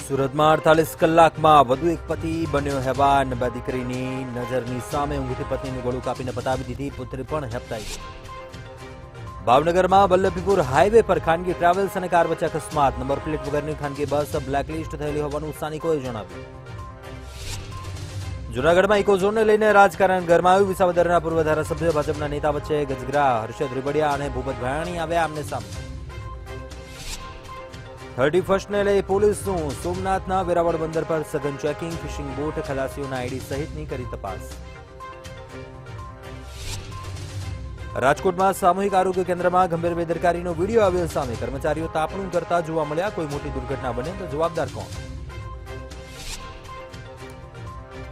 સુરતમાં 48 કલાકમાં વધુ એક પતિ બન્યો હેવાન। બે દીકરીની નજરની સામે ઊંઘતી પત્નીનું ગળું કાપીને પતાવી દીધી, પુત્રી પણ હેપતાઈ ગઈ। ભાવનગરમાં વલ્લભીપુર હાઈવે પર ખાનગી ટ્રાવેલ્સ અને કાર વચ્ચે અકસ્માત। નંબર પ્લેટ વગરની ખાનગી બસ બ્લેકલિસ્ટ થયેલી હોવાનું સ્થાનિકોએ જણાવ્યું। જૂનાગઢમાં ઇકોઝોનને લઈને રાજકારણ ગરમાયું। વિસાવદરના પૂર્વ ધારાસભ્ય ભાજપના નેતા વચ્ચે ગજગરા। હર્ષદ રીબડિયા અને ભૂપત ભાયાણી આવ્યા આમને સામને। 31ને લઈ પોલીસનું સોમનાથના વેરાવળ બંદર પર સઘન ચેકિંગ। ફિશિંગ બોટ ખલાસીઓના આઈડી સહિતની કરી તપાસ। રાજકોટમાં સામૂહિક આરોગ્ય કેન્દ્રમાં ગંભીર બેદરકારીનો વીડિયો આવ્યો સામે। કર્મચારીઓ તાપણું કરતા જોવા મળ્યા। કોઈ મોટી દુર્ઘટના બને તો જવાબદાર કોણ?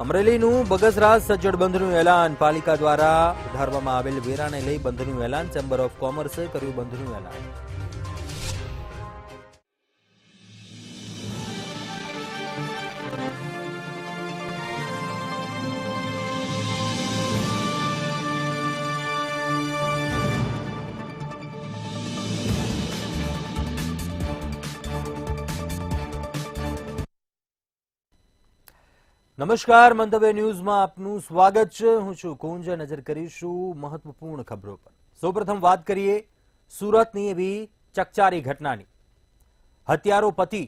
અમરેલીનું બગસરા સજ્જડ બંધનું એલાન। પાલિકા દ્વારા વધારવામાં આવેલ વેરાને લઈ બંધનું એલાન। ચેમ્બર ઓફ કોમર્સે કર્યું બંધનું એલાન। નમસ્કાર, મંતવ્ય ન્યૂઝમાં આપનું સ્વાગત છે। હું છું કુંજ। નજર કરીશું મહત્વપૂર્ણ ખબરો પર। સૌપ્રથમ વાત કરીએ સુરતની એવી ચકચારી ઘટનાની। હત્યારો પતિ।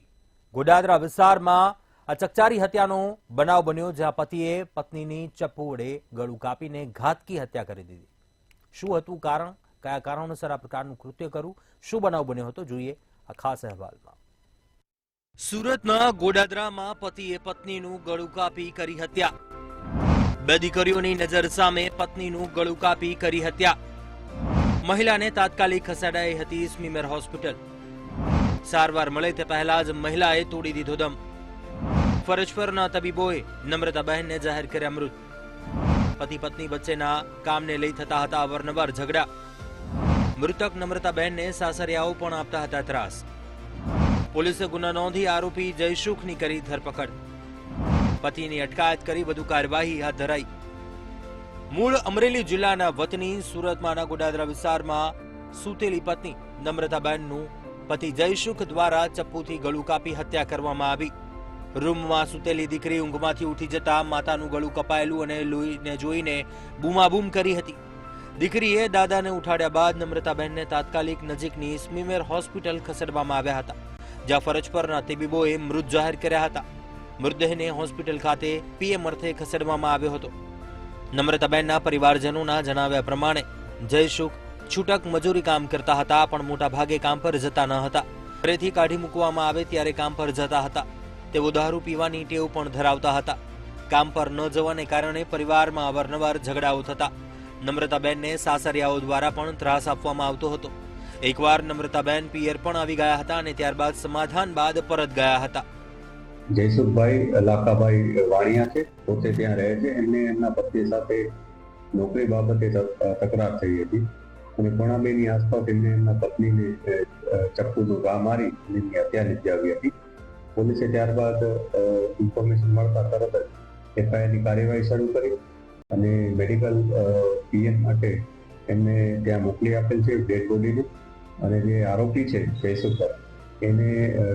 ગોડાદરા વિસ્તારમાં આ ચકચારી હત્યાનો બનાવ બન્યો, જ્યાં પતિએ પત્નીની ચપ્પુ વડે ગળું કાપીને ઘાતકી હત્યા કરી દીધી। શું હતું કારણ? કયા કારણોસર આ પ્રકારનું કૃત્ય કર્યું? શું બનાવ બન્યો હતો? જોઈએ આ ખાસ અહેવાલમાં। સુરતના ગોડાદરામાં પતિએ પત્નીનું ગળું કાપી કરી હત્યા। બે દીકરીઓની નજર સામે પત્નીનું ગળું કાપી કરી હત્યા। મહિલાને તાત્કાલિક ખસેડાઈ હતી સ્મીમેર હોસ્પિટલ। સારવાર મળે તે પહેલા જ મહિલાએ તોડી દીધો દમ। ફરજ પરના તબીબોએ નમ્રતાબહેનને જાહેર કર્યા મૃત। પતિ પત્ની વચ્ચેના કામને લઈ થતા હતા અવારનવાર ઝઘડા। મૃતક નમ્રતાબહેનને સાસરિયાઓ પણ આપતા હતા ત્રાસ। પોલીસે ગુનો નોંધી આરોપી જયસુખની કરી ધરપકડ। પતિની અટકાયત કરી વધુ કાર્યવાહી હાથ ધરાઈ। મૂળ અમરેલી જિલ્લાના વતની સુરતમાંના ગોડાદરા વિસ્તારમાં સૂતેલી પત્ની નમ્રતાબહેનનું પતિ જયસુખ દ્વારા ચપ્પુથી ગળું કાપી હત્યા કરવામાં આવી। રૂમમાં સૂતેલી દીકરી ઊંઘમાંથી ઉઠી જતા માતાનું ગળું કપાયેલું અને લોહીને જોઈને બૂમાબૂમ કરી હતી। દીકરીએ દાદાને ઉઠાડ્યા બાદ નમ્રતાબહેનને તાત્કાલિક નજીકની સ્મીમેર હોસ્પિટલ ખસેડવામાં આવ્યા હતા, જ્યાં ફરજ પરના તબીબોએ મૃત જાહેર કર્યા હતા। મૃતદેહને હોસ્પિટલ ખાતે પીએમ અર્થે ખસેડવામાં આવ્યો હતો। નમ્રતાબહેનના પરિવારજનોના જણાવ્યા પ્રમાણે જયસુખ છૂટક મજૂરી કામ કરતા હતા, પણ મોટા ભાગે કામ પર જતા ન હતા। ઘરેથી કાઢી મૂકવામાં આવે ત્યારે કામ પર જતા હતા। તેઓ દારૂ પીવાની ટેવ પણ ધરાવતા હતા। કામ પર ન જવાને કારણે પરિવારમાં અવારનવાર ઝઘડાઓ થતા। નમ્રતાબહેનને સાસરિયાઓ દ્વારા પણ ત્રાસ આપવામાં આવતો હતો। એકવાર નમ્રતાબહેન પિયર પણ આવી ગયા હતા અને ત્યારબાદ સમાધાન બાદ પરત ગયા હતા। જયસુખભાઈ લાખાભાઈ વાણિયા છે, પોતે ત્યાં રહે છે। એમને એમના પત્ની સાથે નોકરી બાબતે તકરાર થઈ હતી અને પોણા 2ની આસપાસ એમને એમના પત્નીને ચપ્પુનો ઘા મારી એમની હત્યા નિપજાવી હતી। પોલીસે ત્યારબાદ ઇન્ફોર્મેશન મળતા તરત જ એફઆઈઆરની કાર્યવાહી શરૂ કરી અને મેડિકલ પીએમ માટે એમને ત્યાં મોકલી આપેલ છે ડેડ બોડીને, અને જે આરોપી છે જયસુખભાઈ એને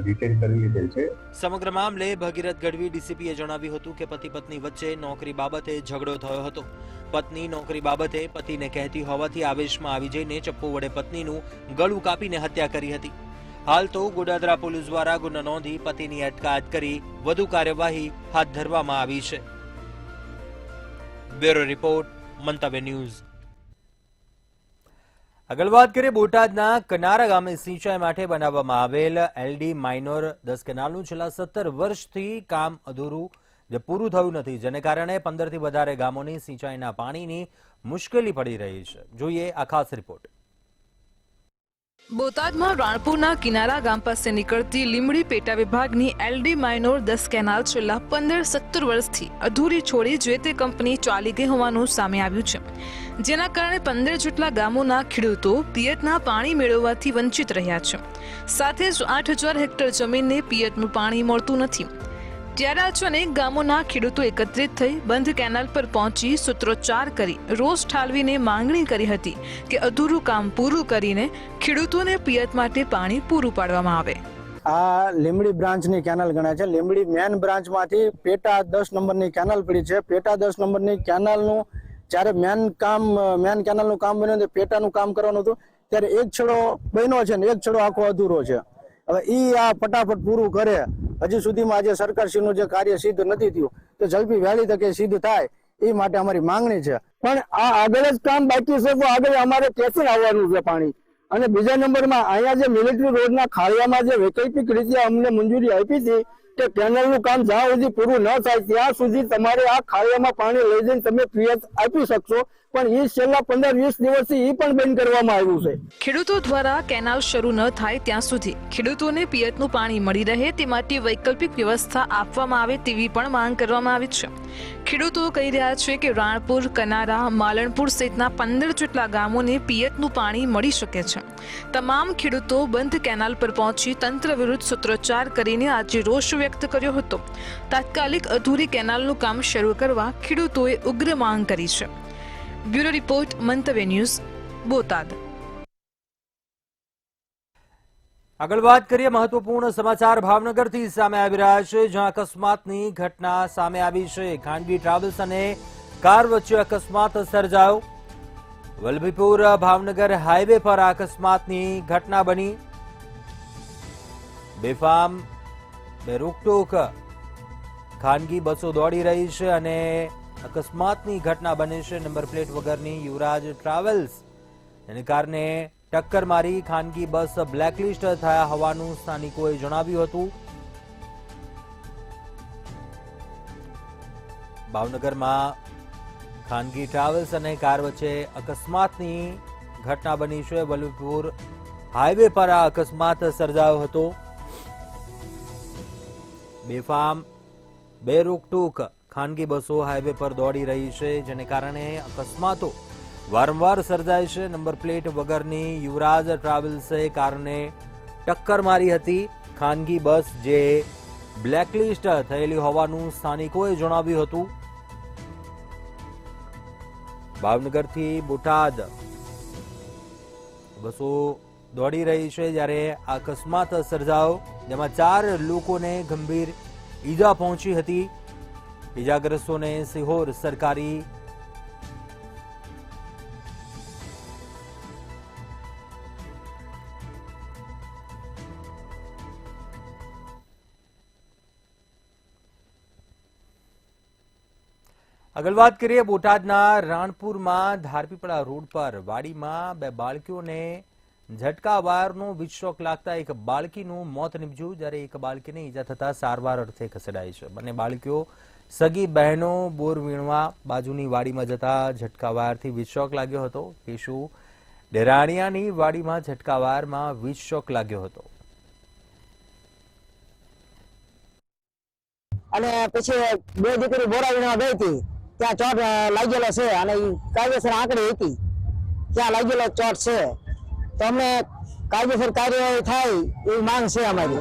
ડિટેન કરી લીધેલ છે। સમગ્ર મામલે ભગીરથ ગઢવી ડીસીપીએ જણાવ્યું હતું કે પતિ પત્ની વચ્ચે નોકરી બાબતે ઝઘડો થયો હતો। પત્ની નોકરી બાબતે પતિને કહેતી હોવાથી આવેશમાં આવી જઈને ચપ્પુ વડે પત્નીનું ગળું કાપીને હત્યા કરી હતી। હાલ તો ગોડાદરા પોલીસ દ્વારા ગુનો નોંધી પતિની અટકાયત કરી વધુ કાર્યવાહી હાથ ધરવામાં આવી છે। બ્યુરો રિપોર્ટ, મંતવ્ય ન્યૂઝ। આગળ વાત કરીએ બોટાદના કનારા ગામે સિંચાઈ માટે બનાવવામાં આવેલ એલડી માઇનોર 10 કેનાલનું છેલ્લા 17 વર્ષથી કામ અધૂરું પૂરું થયું નથી, જેને કારણે 15થી વધારે ગામોની સિંચાઈના પાણીની મુશ્કેલી પડી રહી છે। જોઈએ આ ખાસ રિપોર્ટ। બોટાદમાં રાણપુરના કિનારા ગામ પાસે નીકળતી લીમડી પેટા વિભાગની એલડી માઇનોર 10 કેનાલ છેલ્લા 15-17 વર્ષથી અધૂરી છોડી જે તે કંપની ચાલી ગઈ હોવાનું સામે આવ્યું છે, જેના કારણે 15 જેટલા ગામોના ખેડૂતો પિયતના પાણી મેળવવાથી વંચિત રહ્યા છે। સાથે જ 8000 હેક્ટર જમીનને પિયતનું પાણી મળતું નથી। ત્યારે અચાનક ગામોના ખેડૂતો એકત્રિત થઈ બંધ કેનાલ પર પહોંચી સૂત્રોચ્ચાર કરી રોષ ઠાલવીને માંગણી કરી હતી કે અધૂરું કામ પૂરું કરીને ખેડૂતોને પિયત માટે પાણી પૂરું પાડવામાં આવે। આ લીમડી બ્રાન્ચની કેનાલ ગણાય છે. લીમડી મેન બ્રાન્ચમાંથી પેટા 10 નંબરની કેનાલ પડી છે. પેટા 10 નંબરની કેનાલનું જ્યારે મેન કેનાલનું કામ બન્યું તો પેટાનું કામ કરવાનું હતું, ત્યારે એક છેડો બન્યો છે ને એક છેડો આખો અધૂરો છે. હવે આ ફટાફટ પૂરું કરે. હજી સુધીમાં આજે સરકારશ્રીનું જે કાર્ય સિદ્ધ નથી થયું તો ઝડપી વહેલી તકે સિદ્ધ થાય એ માટે અમારી માંગણી છે. પણ આ આગળ જ કામ બાકી છે તો આગળ અમારે ક્યાંથી આવવાનું છે પાણી? અને બીજા નંબરમાં અહીંયા જે મિલિટરી રોડના ખાળિયામાં જે વૈકલ્પિક રીતે અમને મંજૂરી આપી હતી કે કેનાલનું કામ જ્યાં સુધી પૂરું ન થાય ત્યાં સુધી તમારે આ ખાળિયામાં પાણી લઈ જઈને તમે પિયત આપી શકશો, પણ એ છેલ્લા 15-20 દિવસથી એ પણ બંધ કરવામાં આવ્યું છે. ખેડૂતો દ્વારા કેનાલ શરૂ ન થાય ત્યાં સુધી ખેડૂતોને પિયતનું પાણી મળી રહે તે માટે વૈકલ્પિક વ્યવસ્થા આપવામાં આવે તેવી પણ માંગ કરવામાં આવી છે. ખેડૂતો કહી રહ્યા છે કે રાણપુર, કનારા, માલણપુર સહિતના 15 જેટલા ગામોને પિયતનું પાણી મળી શકે છે. તમામ ખેડૂતો બંધ કેનાલ પર પહોંચી તંત્ર વિરુદ્ધ સૂત્રોચ્ચાર કરીને આજે રોષ વ્યક્ત કર્યો હતો. તાત્કાલિક અધૂરી કેનાલનું કામ શરૂ કરવા ખેડૂતોએ ઉગ્ર માંગ કરી છે. બ્યુરો રિપોર્ટ, મંતવ્ય ન્યૂઝ, બોટાદ. આગળ વાત કરીએ મહત્વપૂર્ણ સમાચાર ભાવનગરથી સામે આવી રહ્યા છે, જ્યાં અકસ્માતની ઘટના સામે આવી છે. ખાનગી ટ્રાવેલ્સ અને કાર વચ્ચે અકસ્માત સર્જાયો. વલ્લભીપુર ભાવનગર હાઈવે પર અકસ્માતની ઘટના બની. બેફામ બેરોકટોક ખાનગી બસો દોડી રહી છે અને અકસ્માતની ઘટના બની છે. નંબર પ્લેટ વગરની યુવરાજ ટ્રાવેલ્સ એને કારણે ટક્કર મારી ખાનગી બસ બ્લેકલિસ્ટ થયા હોવાનું સ્થાનિકોએ જણાવ્યું હતું. ભાવનગરમાં ખાનગી ટ્રાવેલ્સ અને કાર વચ્ચે અકસ્માતની ઘટના બની છે. વલ્લભીપુર હાઈવે પર આ અકસ્માત સર્જાયો હતો. બેફામ બેરોકટોક ખાનગી બસો હાઈવે પર દોડી રહી છે, જેને કારણે અકસ્માતો વારંવાર સર્જાય છે. નંબર પ્લેટ વગરની યુવરાજ ટ્રાવેલ્સે કારને ટક્કર મારી હતી. ખાનગી બસ જે બ્લેકલિસ્ટ થયેલી હોવાનું સ્થાનિકોએ જણાવ્યું હતું. ભાવનગરથી બોટાદ બસો દોડી રહી છે, જ્યારે અકસ્માત સર્જાયો, જેમાં 4 લોકોને ગંભીર ઈજા પહોંચી હતી. ઈજાગ્રસ્તોને સિહોર સરકારી આગળ વાત કરીએ બોટાદના રાણપુરમાં ધારપીપળા રોડ પર વાડીમાં 2 બાળકીઓને ઝટકાવારનો વીજ શોક લાગતા એક બાળકીનું મોત નીપજ્યું, જ્યારે એક બાળકીને ઈજા થતા સારવાર અર્થે ખસેડાઈ છે. બંને બાળકીઓ સગી બહેનો બોર વીણવા બાજુની વાડીમાં જતા ઝટકાવારથી વીજ શોક લાગ્યો હતો. કેશુ ડેરાણિયાની વાડીમાં ઝટકાવારમાં વીજ શોક લાગ્યો હતો. અને પછી 2 દીકરી બોરા વીણવા ગઈ હતી, ત્યાં ચોટ લાગેલો છે અને કાયદેસર આંકડી હતી, ત્યાં લાગેલો ચોટ છે. તો અમને કાયદેસર કાર્યવાહી થાય એવી માંગ છે અમારી.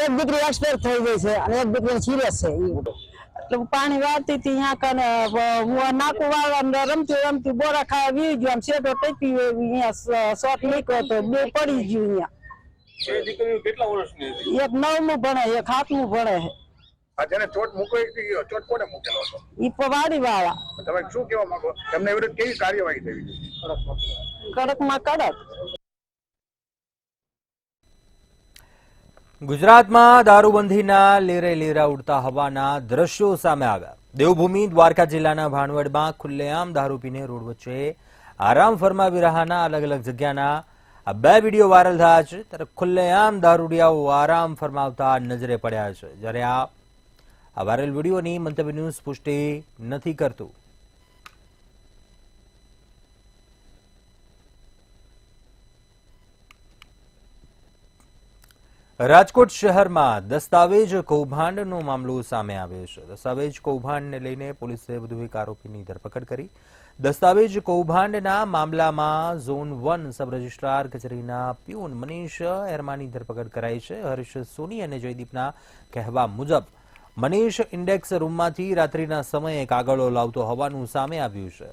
એક દીકરી એક્સપાયર થઈ ગઈ છે અને એક દીકરી સિરિયસ છે. એટલે પાણી વાળતી હતી અહીંયા કને હું નાકું વાળવા રમતી રમતી બોરા ખાવા વી ગયો, આમ શેઠો ટેકી અહીંયા શોટ નીકળ્યો તો 2 પડી ગયું. અહીંયા એક 9મું ભણે, એક 7મું ભણે છે. જેને ચોટ મૂકો ચોટ કોને મૂકેલો હતો? ઈ વાડી વાળા. તમે શું કહેવા માંગો? એમને વિરુદ્ધ કેવી કાર્યવાહી થવી? કડકમાં કડક. ગુજરાતમાં દારૂબંધીના લેરે લેરા ઉડતા હોવાના દ્રશ્યો સામે આવ્યા. દેવભૂમિ દ્વારકા જિલ્લાના ભાણવડમાં ખુલ્લેઆમ દારૂ પીને રોડ વચ્ચે આરામ ફરમાવી રહ્યાના અલગ અલગ જગ્યાના આ 2 વિડીયો વાયરલ થયા છે. ત્યારે ખુલ્લેઆમ દારૂડિયાઓ આરામ ફરમાવતા નજરે પડ્યા છે, જ્યારે આ વાયરલ વિડીયોની મંતવ્ય ન્યૂઝ પુષ્ટિ નથી કરતું. રાજકોટ શહેરમાં દસ્તાવેજ કૌભાંડનો મામલો સામે આવ્યો છે. દસ્તાવેજ કૌભાંડને લઈને પોલીસે વધુ એક આરોપીની ધરપકડ કરી. દસ્તાવેજ કૌભાંડના મામલામાં ઝોન 1 સબ રજિસ્ટ્રાર કચેરીના પ્યુન મનીષ એરમાની ધરપકડ કરાઈ છે. હર્ષ સોની અને જયદીપના કહેવા મુજબ મનીષ ઇન્ડેક્સ રૂમમાંથી રાત્રિના સમયે કાગળો લાવતો હોવાનું સામે આવ્યું છે.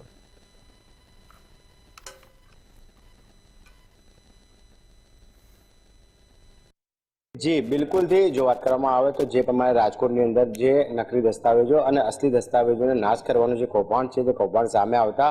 જી બિલકુલથી જો વાત કરવામાં આવે તો જે પ્રમાણે રાજકોટની અંદર જે નકલી દસ્તાવેજો અને અસલી દસ્તાવેજોને નાશ કરવાનું જે કૌભાંડ છે તે કૌભાંડ સામે આવતા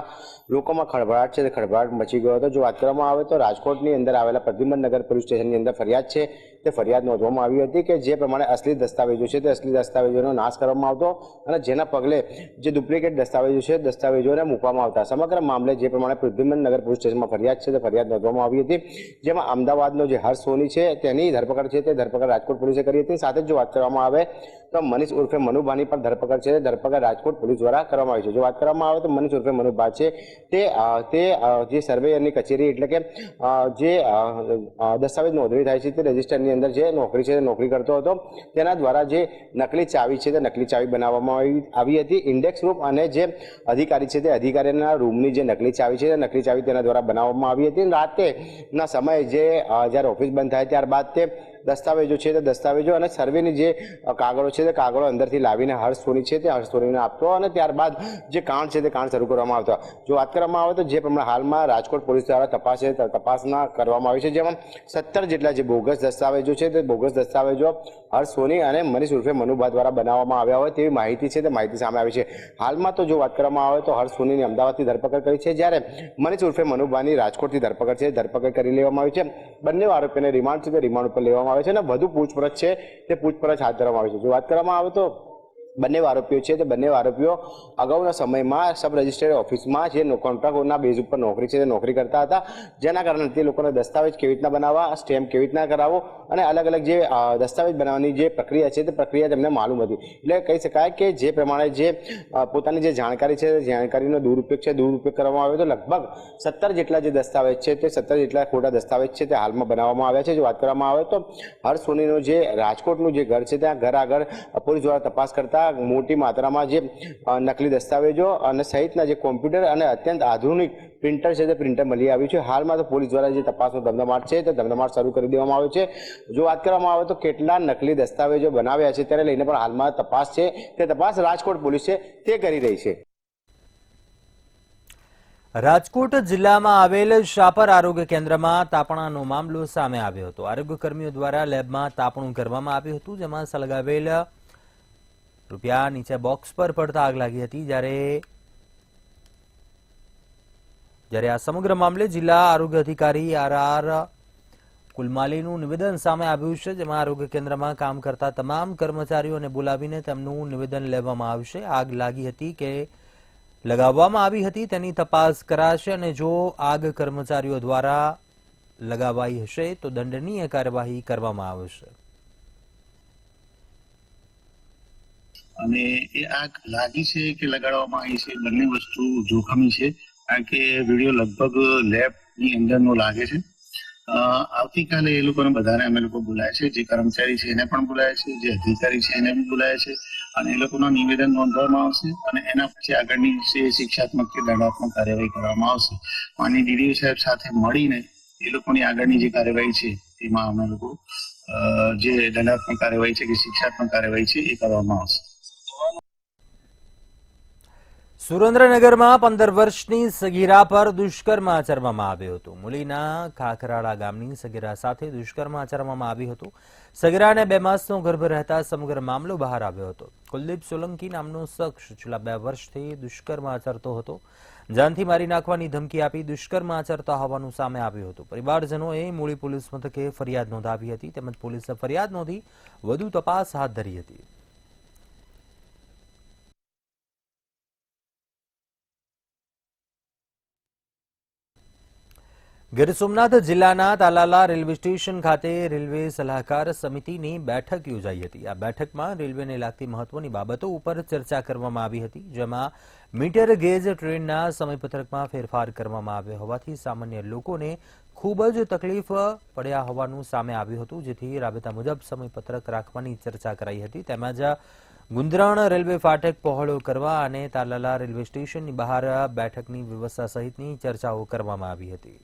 લોકોમાં ખળભળાટ છે તે ખળભળાટ મચી ગયો હતો. જો વાત કરવામાં આવે તો રાજકોટની અંદર આવેલા પ્રદ્યુમન નગર પોલીસ સ્ટેશનની અંદર ફરિયાદ છે તે ફરિયાદ નોંધવામાં આવી હતી કે જે પ્રમાણે અસલી દસ્તાવેજો છે તે અસલી દસ્તાવેજોનો નાશ કરવામાં આવતો અને જેના પગલે જે ડુપ્લિકેટ દસ્તાવેજો છે દસ્તાવેજોને મૂકવામાં આવતા. સમગ્ર મામલે જે પ્રમાણે પ્રદ્યુમન નગર પોલીસ સ્ટેશનમાં ફરિયાદ છે તે ફરિયાદ નોંધવામાં આવી હતી, જેમાં અમદાવાદનો જે હર્ષ સોની છે તેની ધરપકડ છે તે ધરપકડ રાજકોટ પોલીસે કરી હતી. સાથે જ જો વાત કરવામાં આવે તો મનીષ ઉર્ફે મનુભાની પણ ધરપકડ છે ધરપકડ રાજકોટ પોલીસ દ્વારા કરવામાં આવી છે. જો વાત કરવામાં આવે તો મનીષ ઉર્ફે મનુભા છે તે જે સર્વેયરની કચેરી એટલે કે જે દસ્તાવેજ નોંધણી થાય છે તે રજિસ્ટરની અંદર જે નોકરી છે તે નોકરી કરતો હતો. તેના દ્વારા જે નકલી ચાવી છે તે નકલી ચાવી બનાવવામાં આવી હતી. ઇન્ડેક્સ રૂમ અને જે અધિકારી છે તે અધિકારીના રૂમની જે નકલી ચાવી છે તે નકલી ચાવી તેના દ્વારા બનાવવામાં આવી હતી. રાતેના સમયે જે જ્યારે ઓફિસ બંધ થાય ત્યારબાદ તે દસ્તાવેજો છે તે દસ્તાવેજો અને સર્વેની જે કાગળો છે તે કાગળો અંદરથી લાવીને હર્ષ સોની છે તે હર્ષ સોનીને આપતો અને ત્યારબાદ જે કાંડ છે તે કાંડ શરૂ કરવામાં આવતા. જો વાત કરવામાં આવે તો જે પ્રમાણે હાલમાં રાજકોટ પોલીસ દ્વારા તપાસના કરવામાં આવી છે, જેમાં 17 જેટલા જે બોગસ દસ્તાવેજો છે તે બોગસ દસ્તાવેજો હર્ષ સોની અને મનીષ ઉર્ફે મનુભા દ્વારા બનાવવામાં આવ્યા હોય તેવી માહિતી છે તે માહિતી સામે આવી છે. હાલમાં તો જો વાત કરવામાં આવે તો હર્ષ સોનીની અમદાવાદથી ધરપકડ કરી છે, જ્યારે મનીષ ઉર્ફે મનુભાની રાજકોટથી ધરપકડ છે ધરપકડ કરી લેવામાં આવી છે. બંને આરોપીને રિમાન્ડ છે તે રિમાન્ડ ઉપર લેવામાં આવે છે અને વધુ પૂછપરછ છે તે પૂછપરછ હાથ ધરવામાં આવી છે. જો વાત કરવામાં આવે તો બંને આરોપીઓ છે તે બંને આરોપીઓ અગાઉના સમયમાં સબ રજિસ્ટ્રી ઓફિસમાં જે કોન્ટ્રાક્ટના બેઝ ઉપર નોકરી છે તે નોકરી કરતા હતા, જેના કારણે તે લોકોને દસ્તાવેજ કેવી રીતના બનાવવા, સ્ટેમ્પ કેવી રીતના કરાવવો અને અલગ અલગ જે દસ્તાવેજ બનાવવાની જે પ્રક્રિયા છે તે પ્રક્રિયા તેમને માલુમ હતી. એટલે કહી શકાય કે જે પ્રમાણે જે પોતાની જે જાણકારી છે તે જાણકારીનો દુરુપયોગ કરવામાં આવ્યો તો લગભગ 17 જેટલા જે દસ્તાવેજ છે તે 17 જેટલા ખોટા દસ્તાવેજ છે તે હાલમાં બનાવવામાં આવ્યા છે. જો વાત કરવામાં આવે તો હર્ષ સોનીનું જે રાજકોટનું જે ઘર છે ત્યાં ઘર આગળ પોલીસ દ્વારા તપાસ કરતા મોટી માત્રામાં જે નકલી દસ્તાવેજો અને સહિતના જે કોમ્પ્યુટર અને અત્યંત આધુનિક પ્રિન્ટર છે તે પ્રિન્ટર મળી આવ્યું છે. હાલમાં તો પોલીસ દ્વારા જે તપાસનો ધમધમાટ છે તે ધમધમાટ શરૂ કરી દેવામાં આવ્યો છે. જો વાત કરવામાં આવે તો કેટલા નકલી દસ્તાવેજો બનાવ્યા છે તેને લઈને પણ હાલમાં તપાસ છે તે તપાસ રાજકોટ પોલીસ છે તે કરી રહી છે. રાજકોટ જિલ્લામાં આવેલ શાપર આરોગ્ય કેન્દ્રમાં તાપણાનો મામલો સામે આવ્યો હતો. આરોગ્ય કર્મીઓ દ્વારા લેબમાં તાપણું કરવામાં આવ્યું હતું, જેમાં સળગાવેલ રૂપિયા નીચે બોક્સ પર પડતા આગ લાગી હતી. જ્યારે આ સમગ્ર મામલે જિલ્લા આરોગ્ય અધિકારી RR કુલમાલીનું નિવેદન સામે આવ્યું છે, જેમાં આરોગ્ય કેન્દ્રમાં કામ કરતા તમામ કર્મચારીઓને બોલાવીને તેમનું નિવેદન લેવામાં આવશે. આગ લાગી હતી કે લગાવવામાં આવી હતી તેની તપાસ કરાશે અને જો આગ કર્મચારીઓ દ્વારા લગાવાઈ હશે તો દંડનીય કાર્યવાહી કરવામાં આવશે. અને એ આગ લાગી છે કે લગાડવામાં આવી છે બંને વસ્તુ જોખમી છે, કારણ કે વિડીયો લગભગ લેબની અંદરનો લાગે છે. આવતીકાલે એ લોકોને બધાને અમે લોકો બોલાય છે, જે કર્મચારી છે એને પણ બોલાય છે, જે અધિકારી છે એને પણ બોલાય છે અને એ લોકોના નિવેદન નોંધવામાં આવશે અને એના પછી આગળની શિક્ષાત્મક કે દંડાત્મક કાર્યવાહી કરવામાં આવશે. માનનીય ડીડીઓ સાહેબ સાથે મળીને એ લોકોની આગળની જે કાર્યવાહી છે એમાં અમે લોકો જે દંડાત્મક કાર્યવાહી છે કે શિક્ષાત્મક કાર્યવાહી છે એ કરવામાં આવશે. સુરેન્દ્રનગરમાં 15 વર્ષની સગીરા પર દુષ્કર્મ આચરવામાં આવ્યું હતું. મુલીના ખાખરાળા ગામની સગીરા સાથે દુષ્કર્મ આચરવામાં આવ્યું હતું. સગીરાને 2 માસનો ગર્ભ રહેતા સમગ્ર મામલો બહાર આવ્યો હતો. કુલદીપ સોલંકી નામનો શખ્સ છેલ્લા 2 વર્ષથી દુષ્કર્મ આચરતો હતો. જાનથી મારી નાખવાની ધમકી આપી દુષ્કર્મ આચરતા હોવાનું સામે આવ્યું હતું. પરિવારજનોએ મૂળી પોલીસ મથકે ફરિયાદ નોંધાવી હતી, તેમજ પોલીસે ફરિયાદ નોંધી વધુ તપાસ હાથ ધરી હતી. ગીર સોમનાથ જિલ્લાના તાલાલા રેલવે સ્ટેશન ખાતે રેલવે સલાહકાર સમિતિની બેઠક યોજાઈ હતી. આ બેઠકમાં રેલવેને લાગતી મહત્વની બાબતો ઉપર ચર્ચા કરવામાં આવી હતી, જેમાં મીટર ગેજ ટ્રેનના સમયપત્રકમાં ફેરફાર કરવામાં આવ્યો હોવાથી સામાન્ય લોકોને ખૂબ જ તકલીફ પડ્યા હોવાનું સામે આવ્યું હતું, જેથી રાબેતા મુજબ સમયપત્રક રાખવાની ચર્ચા કરાઈ હતી. તેમજ ગુંદરાણ રેલવે ફાટક પહોળો કરવા અને તાલાલા રેલવે સ્ટેશનની બહાર બેઠકની વ્યવસ્થા સહિતની ચર્ચાઓ કરવામાં આવી હતી.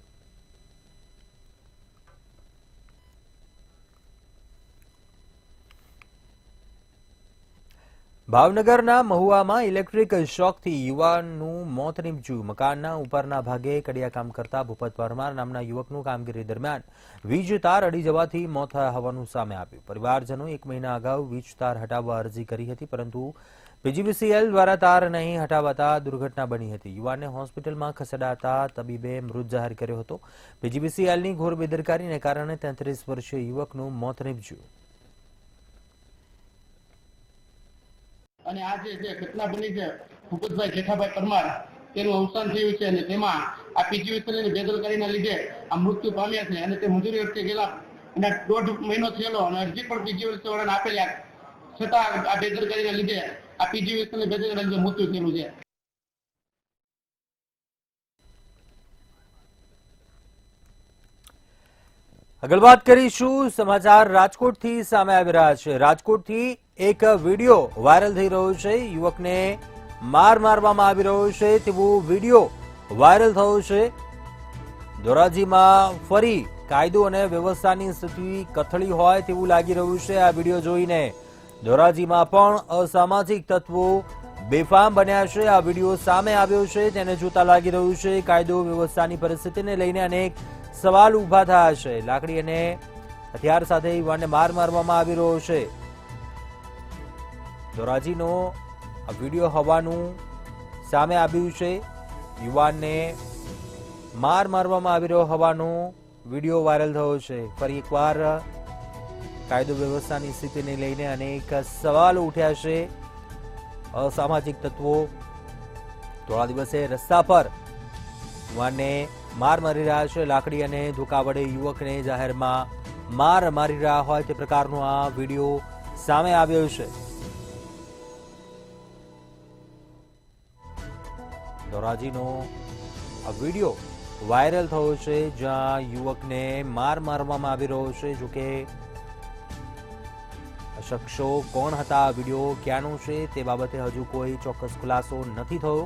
ભાવનગરના મહુવામાં ઇલેક્ટ્રિક શોકથી યુવાનનું મોત નીપજ્યું. મકાનના ઉપરના ભાગે કડિયા કામ કરતા ભૂપત પરમાર નામના યુવકનું કામગીરી દરમિયાન વીજ તાર અડી જવાથી મોત થયા હોવાનું સામે આવ્યું. પરિવારજનો 1 મહિના અગાઉ વીજ તાર હટાવવા અરજી કરી હતી, પરંતુ પીજીવીસીએલ દ્વારા તાર નહીં હટાવાતા દુર્ઘટના બની હતી. યુવાનને હોસ્પિટલમાં ખસેડાતા તબીબે મૃત જાહેર કર્યો હતો. પીજીવીસીએલની ઘોર બેદરકારીને કારણે 33 વર્ષીય યુવકનું મોત નીપજ્યું. અને આ જે ઘટના બની છે ભૂપતભાઈ જેઠાભાઈ પરમાર તેનું અવસાન થયું છે અને તેમાં આ પીજીવીસીએલની બેદરકારીના લીધે આ મૃત્યુ પામ્યા છે અને તે મંજૂરી અર્થે ગયેલા અને 1.5 મહિનો થયેલો અને અરજી પણ પીજીવીસીએલ વાળાને આપેલી, છતાં આ બેદરકારીના લીધે આ પીજીવીસીએલની બેદરકારીના લીધે મૃત્યુ થયેલું છે. આગળ વાત કરીશું. સમાચાર રાજકોટથી સામે આવી રહ્યા છે. રાજકોટથી એક વિડીયો વાયરલ થઈ રહ્યો છે. યુવકને માર મારવામાં આવી રહ્યો છે તેવો વિડીયો વાયરલ થયો છે. ધોરાજીમાં ફરી કાયદો અને વ્યવસ્થાની સ્થિતિ કથળી હોય તેવું લાગી રહ્યું છે. આ વિડીયો જોઈને ધોરાજીમાં પણ અસામાજિક તત્વો બેફામ બન્યા છે. આ વિડીયો સામે આવ્યો છે તેને જોતા લાગી રહ્યું છે કાયદો વ્યવસ્થાની પરિસ્થિતિને લઈને અનેક સવાલ ઉભા થયા છે. લાકડી અને હથિયાર સાથે યુવાનને માર મારવામાં આવી રહ્યો છે. ધોરાજીનો આ વિડીયો હોવાનું સામે આવ્યું છે. યુવાનને માર મારવામાં આવી રહ્યો હોવાનો વિડીયો વાયરલ થયો છે. ફરી એકવાર કાયદો વ્યવસ્થાની સ્થિતિને લઈને અનેક સવાલો ઉઠ્યા છે. અસામાજિક તત્વો થોડા દિવસે રસ્તા પર યુવાનને માર મારી રહ્યા છે. લાકડી અને ધોકા વડે યુવકને જાહેરમાં માર મારી રહ્યા હોય તે પ્રકારનો આ વિડીયો સામે આવ્યો છે. ધોરાજીનો આ વિડીયો વાયરલ થયો છે જ્યાં યુવકને માર મારવામાં આવી રહ્યો છે. જોકે શખ્સો કોણ હતા, આ વિડીયો ક્યાંનો છે તે બાબતે હજુ કોઈ ચોક્કસ ખુલાસો નથી થયો.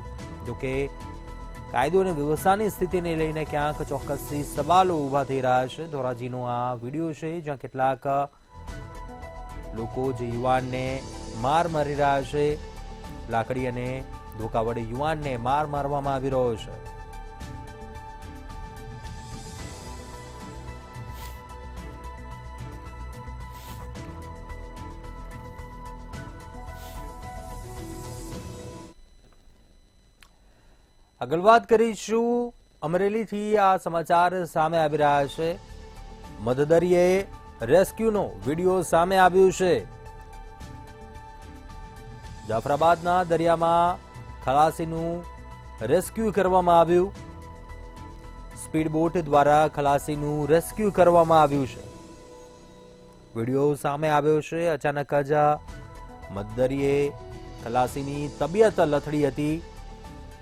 જોકે કાયદો અને વ્યવસ્થાની સ્થિતિને લઈને ક્યાંક ચોક્કસથી સવાલો ઉભા થઈ રહ્યા છે. ધોરાજીનો આ વિડીયો છે જ્યાં કેટલાક લોકો જે યુવાનને માર મારી રહ્યા છે, લાકડી અને ધોકા વડે યુવાનને માર મારવામાં આવી રહ્યો છે. આગળ વાત કરીશું. અમરેલીથી આ સમાચાર સામે આવી રહ્યા છે. મધદરીએ રેસ્ક્યુનો વિડીયો સામે આવ્યો છે. જાફરાબાદના દરિયામાં ખલાસીનું રેસ્ક્યુ કરવામાં આવ્યું. સ્પીડ બોટ દ્વારા ખલાસીનું રેસ્ક્યુ કરવામાં આવ્યું છે. વિડીયો સામે આવ્યો છે. અચાનક જ મધદરીએ ખલાસીની તબિયત લથડી હતી,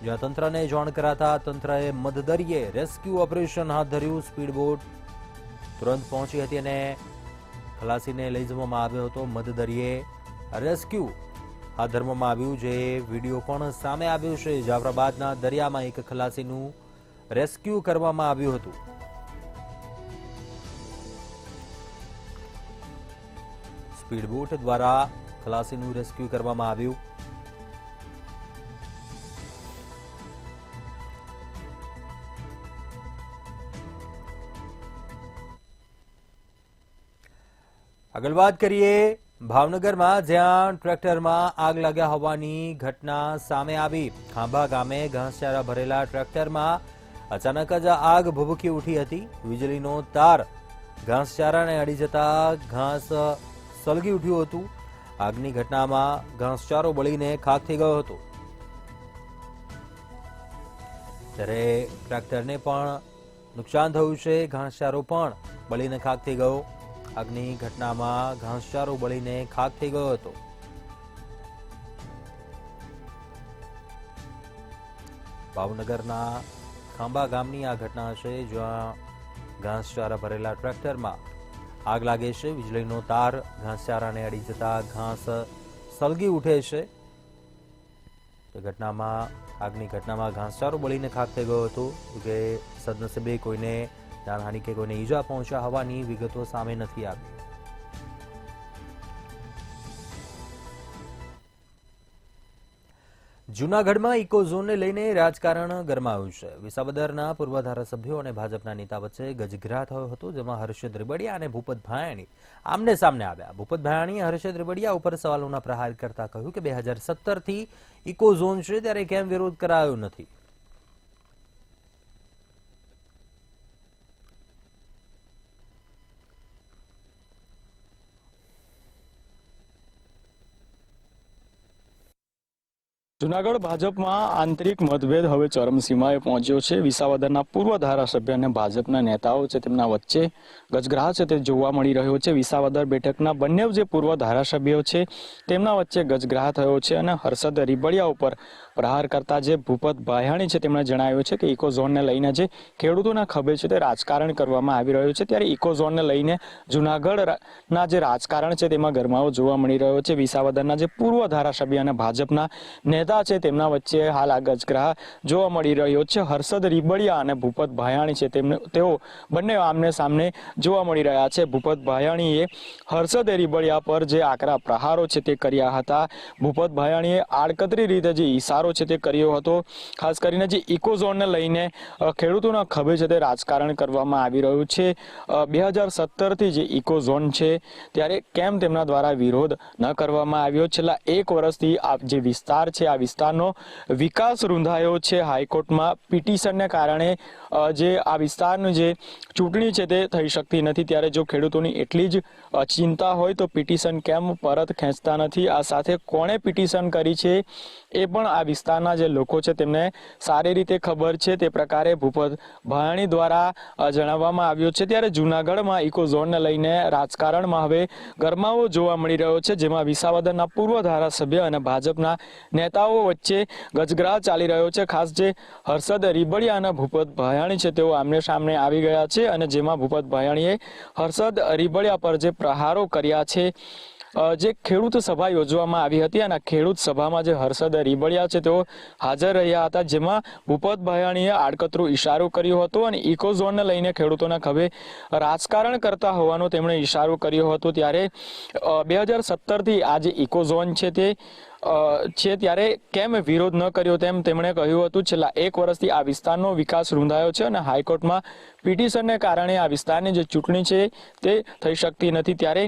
જ્યાં તંત્રને જાણ કરાતા તંત્રએ મધદરીએ રેસ્ક્યુ ઓપરેશન હાથ ધર્યું. સ્પીડ બોટ તુરંત પહોંચી હતી અને ખલાસીને લઈ જવામાં આવ્યો હતો. મધદરીએ રેસ્ક્યુ હાથ ધરવામાં આવ્યું, જે વિડીયો પણ સામે આવ્યો છે. જાફરાબાદના દરિયામાં એક ખલાસીનું રેસ્ક્યુ કરવામાં આવ્યું હતું. સ્પીડ બોટ દ્વારા ખલાસીનું રેસ્ક્યુ કરવામાં આવ્યું. આગળ વાત કરીએ ભાવનગરમાં, જ્યાં ટ્રેક્ટરમાં આગ લાગ્યા હોવાની ઘટના સામે આવી. ખાંભા ગામે ઘાસચારા ભરેલા ટ્રેક્ટરમાં અચાનક જ આગ ભભૂકી ઉઠી હતી. વીજળીનો તાર ઘાસચારાને અડી જતા ઘાસ સળગી ઉઠ્યું હતું. આગની ઘટનામાં ઘાસચારો બળીને ખાખ થઈ ગયો હતો. ત્યારે ટ્રેક્ટરને પણ નુકસાન થયું છે. ઘાસચારો પણ બળીને ખાખ થઈ ગયો. આગની ઘટનામાં ઘાસચારો બળીને ખાખ થઈ ગયો હતો. ભાવનગરના ખાંભા ગામની આ ઘટના છે, જ્યાં ઘાસચારા ભરેલા ટ્રેક્ટરમાં આગ લાગે છે. વીજળીનો તાર ઘાસચારાને અડી જતા ઘાસ સળગી ઉઠે છે. આગની ઘટનામાં ઘાસચારો બળીને ખાખ થઈ ગયો હતો. કે સદનસીબે કોઈને જાનહાનિ કે કોઈને ઈજા પહોંચ્યા હોવાની વિગતો સામે નથી આવી. જૂનાગઢમાં ઇકો ઝોનને લઈને રાજકારણ ગરમાયું છે. વિસાવદરના પૂર્વ ધારાસભ્યો અને ભાજપના નેતા વચ્ચે ગજગ્રાહ થયો હતો, જેમાં હર્ષદ રીબડિયા અને ભૂપત ભાયાણી આમને સામને આવ્યા. ભૂપત ભાયાણીએ હર્ષદ રીબડિયા ઉપર સવાલોના પ્રહાર કરતા કહ્યું કે 2017થી ઇકો ઝોન છે ત્યારે કેમ વિરોધ કરાયો નથી. જૂનાગઢ ભાજપમાં આંતરિક મતભેદ હવે ચરમસીમાએ પહોંચ્યો છે. વિસાવદરના પૂર્વ ધારાસભ્ય અને ભાજપના નેતાઓ છે તેમના વચ્ચે ગજગ્રાહ છે તે જોવા મળી રહ્યો છે. વિસાવદર બેઠકના બંને જે પૂર્વ ધારાસભ્યો છે તેમના વચ્ચે ગજગ્રાહ થયો છે અને હર્ષદ રીબડિયા ઉપર પ્રહાર કરતા જે ભૂપત ભાયાણી છે તેમણે જણાવ્યું છે કે ઇકો ઝોનને લઈને જે ખેડૂતોના ખભે છે તે રાજકારણ કરવામાં આવી રહ્યું છે. ત્યારે ઇકો ઝોનને લઈને જૂનાગઢના જે રાજકારણ છે તેમાં ગરમાવો જોવા મળી રહ્યો છે. વિસાવદરના જે પૂર્વ ધારાસભ્ય અને ભાજપના નેતા છે તેમના વચ્ચે હાલ આ ગજગ્રાહ જોવા મળી રહ્યો છે. હર્ષદ રીબડિયા અને ભૂપત ભાયાણી છે તેઓ બંને આમને સામને જોવા મળી રહ્યા છે. ભૂપત ભાયાણીએ હર્ષદ રીબડિયા પર જે આકરા પ્રહારો છે તે કર્યા હતા. ભૂપત ભાયાણીએ આડકતરી રીતે જે ઈશારો છે તે કર્યો હતો. ખાસ કરીને જે ઇકો ઝોનને લઈને ખેડૂતોના ખભે છે તે રાજકારણ કરવામાં આવી રહ્યું છે. 2017થી જે ઇકો ઝોન છે ત્યારે કેમ તેમના દ્વારા વિરોધ ન કરવામાં આવ્યો. છેલ્લા 1 વર્ષથી આ જે વિસ્તાર છે આ વિસ્તારનો વિકાસ રૂંધાયો છે. હાઈકોર્ટમાં પિટિશનને કારણે જે આ વિસ્તારની જે ચૂંટણી છે તે થઈ શકતી નથી. ત્યારે જો ખેડૂતોની એટલી જ ચિંતા હોય તો પિટિશન કેમ પરત ખેંચતા નથી. આ સાથે કોણે પિટિશન કરી છે એ પણ આ વિસ્તારના જે લોકો છે તેમને સારી રીતે ખબર છે. તે પ્રકારે ભૂપત ભાયાણી દ્વારા જણાવવામાં આવ્યું છે. ત્યારે જૂનાગઢમાં ઇકો ઝોનને લઈને રાજકારણમાં હવે ગરમાવો જોવા મળી રહ્યો છે, જેમાં વિસાવદરના પૂર્વ ધારાસભ્ય અને ભાજપના નેતાઓ વચ્ચે ગજગ્રાહ ચાલી રહ્યો છે. ખાસ જે હર્ષદ રીબડિયા અને ભૂપત ભાયાણી છે તેઓ આમને સામને આવી ગયા છે અને જેમાં ભૂપત ભાયાણીએ હર્ષદ રીબડિયા પર જે પ્રહારો કર્યા છે. જે ખેડૂત સભા યોજવામાં આવી હતી અને ખેડૂત સભામાં જે હર્ષદ રીબડિયા છે તેઓ હાજર રહ્યા હતા, જેમાં ભૂપત ભાયાણીએ આડકતરો ઇશારો કર્યો હતો અને ઇકો ઝોનને લઈને ખેડૂતોના ખભે રાજકારણ કરતા હોવાનો તેમણે ઇશારો કર્યો હતો. ત્યારે 2017થી આ જે ઇકો ઝોન છે તે ત્યારે કેમ વિરોધ ન કર્યો તેમ તેમણે કહ્યું હતું. છેલ્લા 1 વર્ષથી આ વિસ્તારનો વિકાસ રૂંધાયો છે અને હાઈકોર્ટમાં પિટિશનને કારણે આ વિસ્તારની જે ચૂંટણી છે તે થઈ શકતી નથી. ત્યારે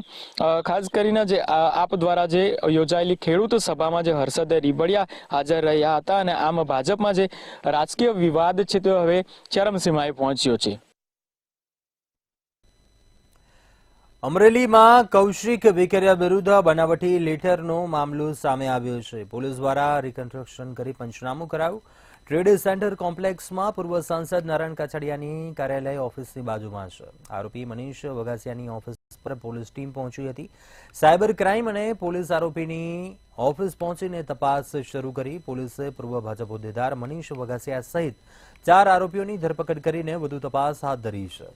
ખાસ કરીને જે આપ દ્વારા જે યોજાયેલી ખેડૂત સભામાં જે હર્ષદ રીબડિયા હાજર રહ્યા હતા અને આમ ભાજપમાં જે રાજકીય વિવાદ છે તે હવે ચરમસીમાએ પહોંચ્યો છે. અમરેલીમાં કૌશિક વિકરિયા વિરુદ્ધ બનાવટી લેટરનો મામલો સામે આવ્યો છે. પોલીસ દ્વારા રિકન્સ્ટ્રક્શન કરી પંચનામું કરાયું. ટ્રેડ સેન્ટર કોમ્પ્લેક્સમાં પૂર્વ સાંસદ નારાયણ કાછડિયાની કાર્યાલય ઓફિસની બાજુમાં છે. આરોપી મનીષ વઘાસિયાની ઓફિસ પર પોલીસ ટીમ પહોંચી હતી. સાયબર ક્રાઇમ અને પોલીસ આરોપીની ઓફિસ પહોંચીને તપાસ શરૂ કરી. પોલીસે પૂર્વ ભાજપ હોદ્દેદાર મનીષ વઘાસિયા સહિત 4 આરોપીઓની ધરપકડ કરીને વધુ તપાસ હાથ ધરી છે.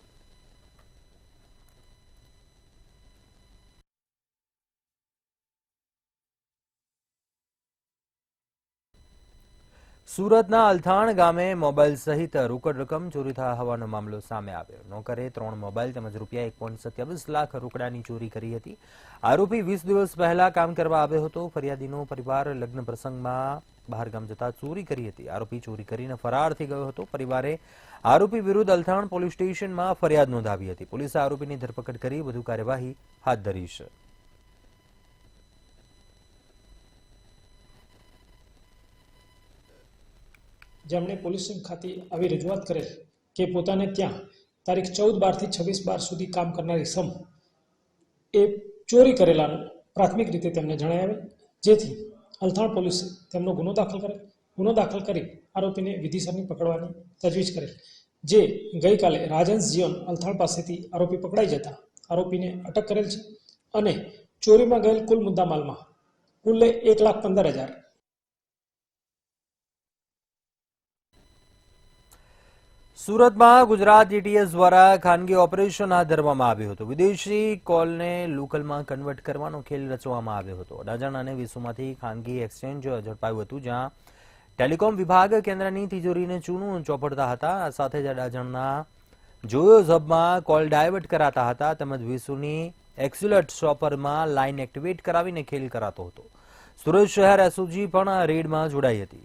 સુરતના અલથાણ ગામે મોબાઈલ સહિત રોકડ રકમ ચોરી થયા હોવાનો મામલો સામે આવ્યો. નોકરે 3 મોબાઈલ તેમજ રૂપિયા 1.27 લાખ રોકડાની ચોરી કરી હતી. આરોપી 20 દિવસ પહેલા કામ કરવા આવ્યો હતો. ફરિયાદીનો પરિવાર લગ્ન પ્રસંગમાં બહાર ગામ જતા ચોરી કરી હતી. આરોપી ચોરી કરીને ફરાર થઈ ગયો હતો. પરિવારે આરોપી વિરુદ્ધ અલથાણ પોલીસ સ્ટેશનમાં ફરિયાદ નોંધાવી હતી. પોલીસે આરોપીની ધરપકડ કરી વધુ કાર્યવાહી હાથ ધરી છે. જેમણે પોલીસ ખાતે આવી રજૂઆત કરેલ કે પોતાને ત્યાં તારીખ 14/12 થી 26/12 સુધી કામ કરનારી સમ એ ચોરી કરેલાનું પ્રાથમિક રીતે તેમને જણાવેલ, જેથી અલથાણ પોલીસે તેમનો ગુનો દાખલ કરી આરોપીને વિધિસરની પકડવાની તજવીજ કરેલ. જે ગઈકાલે રાજહંસ જીવન અલથાણ પાસેથી આરોપી પકડાઈ જતા આરોપીને અટક કરેલ છે અને ચોરીમાં ગયેલ કુલ મુદ્દામાલમાં કુલ 1,15,000. સુરતમાં ગુજરાત એટીએસ દ્વારા ખાનગી ઓપરેશન હાથ ધરવામાં આવ્યું હતું. વિદેશી કોલને લોકલમાં કન્વર્ટ કરવાનો ખેલ રચવામાં આવ્યો હતો. અડાજણ અને વિસુમાંથી ખાનગી એક્સચેન્જ ઝડપાયું હતું, જ્યાં ટેલિકોમ વિભાગ કેન્દ્રની તિજોરીને ચૂનું ચોપડતા હતા. આ સાથે જ અડાજણના જોયોઝ હબમાં કોલ ડાયવર્ટ કરાતા હતા તેમજ વિસુની એક્સ્યુલેટ શોપરમાં લાઇન એક્ટિવેટ કરાવીને ખેલ કરાતો હતો. સુરત શહેર એસઓજી પણ આ રેડમાં જોડાઈ હતી.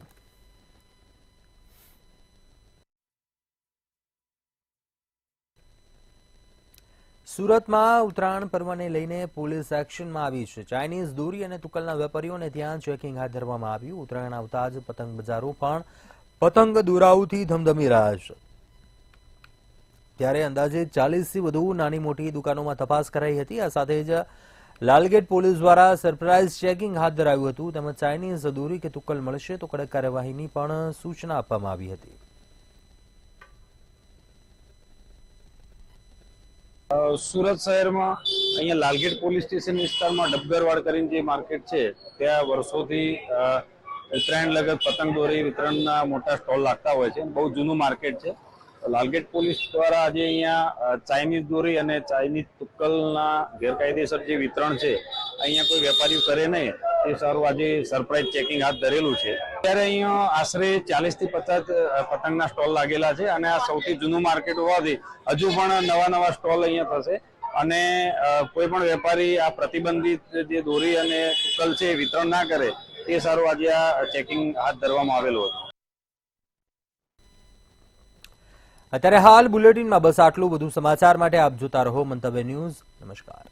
સુરતમાં ઉત્તરાયણ પર્વને લઈને પોલીસ એક્શનમાં આવી છે. ચાઇનીઝ દોરી અને તુક્કલના વેપારીઓને ત્યાં ચેકિંગ હાથ ધરવામાં આવ્યું. ઉત્તરાયણ આવતા જ પતંગ બજારો પણ પતંગ દોરાઓથી ધમધમી રહ્યા છે. ત્યારે અંદાજે 40થી વધુ નાની મોટી દુકાનોમાં તપાસ કરાઈ હતી. આ સાથે જ લાલગેટ પોલીસ દ્વારા સરપ્રાઇઝ ચેકિંગ હાથ ધરાયું હતું. તેમજ ચાઇનીઝ દોરી કે તુક્કલ મળશે તો કડક કાર્યવાહીની પણ સૂચના આપવામાં આવી હતી. સુરત શહેરમાં અહીંયા લાલગેટ પોલીસ સ્ટેશન વિસ્તારમાં ડબગરવાડ કરીને જે માર્કેટ છે ત્યાં વર્ષોથી ઉત્તરાયણ લગત પતંગ દોરી વિતરણના મોટા સ્ટોલ લાગતા હોય છે. બહુ જૂનું માર્કેટ છે. લાલગેટ પોલીસ દ્વારા આજે અહીંયા ચાઇનીઝ દોરી અને ચાઇનીઝ તુક્કલના ગેરકાયદેસર જે વિતરણ છે અહીંયા કોઈ વેપારીઓ કરે નહીં એ સારું આજે સરપ્રાઇઝ ચેકિંગ હાથ ધરેલું છે. ત્યારે અહીંયા આશરે 40થી 50 પતંગના સ્ટોલ લાગેલા છે અને આ સૌથી જૂનું માર્કેટ હોવાથી હજુ પણ નવા સ્ટોલ અહીંયા થશે અને કોઈ પણ વેપારી આ પ્રતિબંધિત જે દોરી અને તુક્કલ છે વિતરણ ના કરે તે સારું આજે આ ચેકિંગ હાથ ધરવામાં આવેલું હતું. અત્યારે હાલ બુલેટિનમાં બસ આટલું. વધુ સમાચાર માટે આપ જોતા રહો મંતવ્ય ન્યૂઝ. નમસ્કાર.